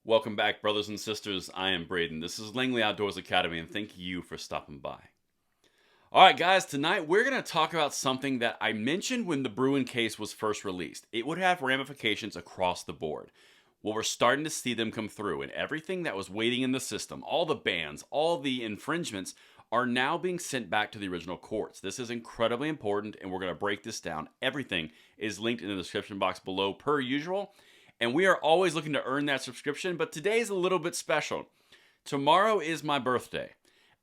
Welcome back, brothers and sisters. I am Braden. This is Langley Outdoors Academy, and thank you for stopping by. All right, guys, tonight we're going to talk about something that I mentioned when the Bruen case was first released. It would have ramifications across the board. Well, we're starting to see them come through, and everything that was waiting in the system, all the bans, all the infringements, are now being sent back to the original courts. This is incredibly important, and we're going to break this down. Everything is linked in the description box below, per usual. And we are always looking to earn that subscription, but today is a little bit special. Tomorrow is my birthday,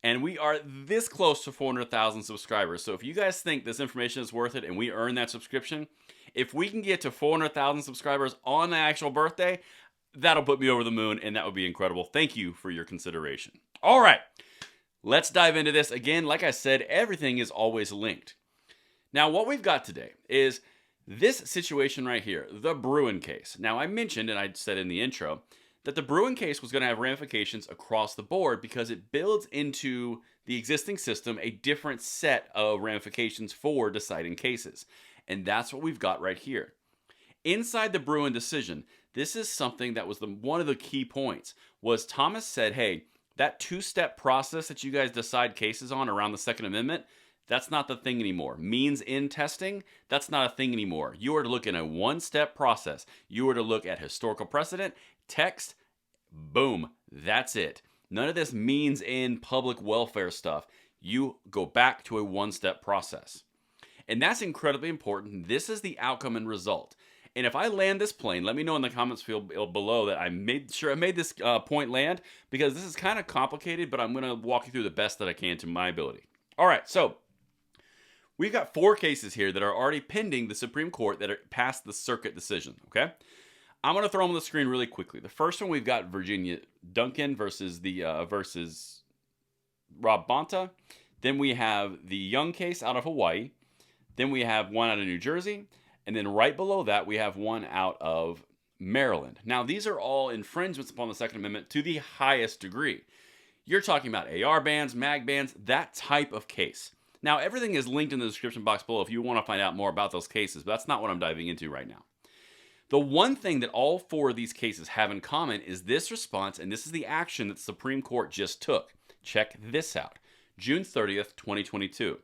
and we are this close to 400,000 subscribers. So if you guys think this information is worth it and we earn that subscription, if we can get to 400,000 subscribers on the actual birthday, that'll put me over the moon, and that would be incredible. Thank you for your consideration. All right, let's dive into this. Again, like I said, everything is always linked. Now, what we've got today is this situation right here, the Bruen case. Now, I mentioned, and I said in the intro, that the Bruen case was going to have ramifications across the board because it builds into the existing system a different set of ramifications for deciding cases. And that's what we've got right here. Inside the Bruen decision, this is something that was one of the key points, was Thomas said, hey, that two-step process that you guys decide cases on around the Second Amendment, that's not the thing anymore. Means in testing, that's not a thing anymore. You are to look in a one-step process. You are to look at historical precedent, text, boom, that's it. None of this means in public welfare stuff. You go back to a one-step process. And that's incredibly important. This is the outcome and result. And if I land this plane, let me know in the comments field below that I made sure I made this point land, because this is kind of complicated, but I'm going to walk you through the best that I can to my ability. All right, so we've got 4 cases here that are already pending the Supreme Court that are past the circuit decision, okay? I'm going to throw them on the screen really quickly. The first one, we've got Virginia Duncan versus Rob Bonta. Then we have the Young case out of Hawaii. Then we have one out of New Jersey. And then right below that, we have one out of Maryland. Now, these are all infringements upon the Second Amendment to the highest degree. You're talking about AR bans, mag bans, that type of case. Now, everything is linked in the description box below if you want to find out more about those cases, but that's not what I'm diving into right now. The one thing that all 4 of these cases have in common is this response, and this is the action that the Supreme Court just took. Check this out. June 30th, 2022.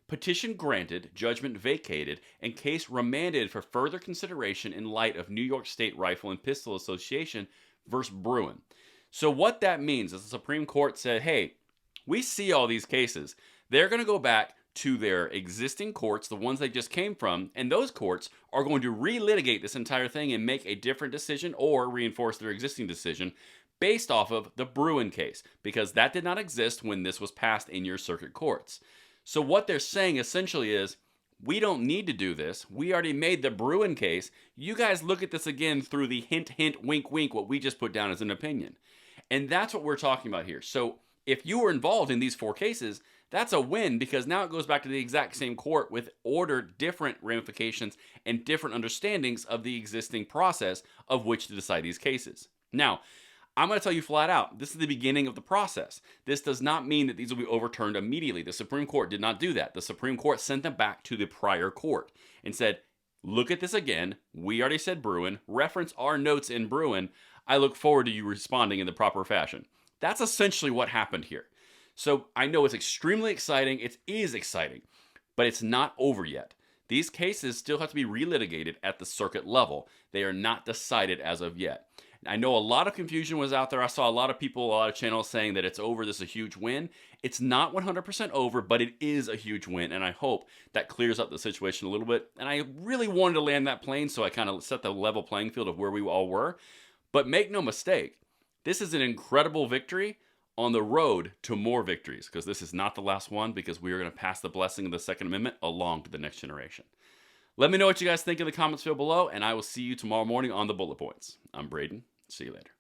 Petition granted, judgment vacated, and case remanded for further consideration in light of New York State Rifle and Pistol Association versus Bruen. So what that means is the Supreme Court said, hey, we see all these cases. They're going to go back to their existing courts, the ones they just came from, and those courts are going to relitigate this entire thing and make a different decision or reinforce their existing decision based off of the Bruen case, because that did not exist when this was passed in your circuit courts. So what they're saying essentially is, we don't need to do this. We already made the Bruen case. You guys look at this again through the hint, hint, wink, wink, what we just put down as an opinion. And that's what we're talking about here. So if you were involved in these 4 cases, that's a win, because now it goes back to the exact same court with ordered different ramifications and different understandings of the existing process of which to decide these cases. Now, I'm going to tell you flat out, this is the beginning of the process. This does not mean that these will be overturned immediately. The Supreme Court did not do that. The Supreme Court sent them back to the prior court and said, look at this again. We already said Bruen. Reference our notes in Bruen. I look forward to you responding in the proper fashion. That's essentially what happened here. So I know it's extremely exciting. It is exciting, but it's not over yet. These cases still have to be relitigated at the circuit level. They are not decided as of yet. I know a lot of confusion was out there. I saw a lot of people, a lot of channels saying that it's over, this is a huge win. It's not 100% over, but it is a huge win, and I hope that clears up the situation a little bit. And I really wanted to land that plane, so I kind of set the level playing field of where we all were. But make no mistake, this is an incredible victory on the road to more victories, because this is not the last one, because we are going to pass the blessing of the Second Amendment along to the next generation. Let me know what you guys think in the comments field below, and I will see you tomorrow morning on the Bullet Points. I'm Braden. See you later.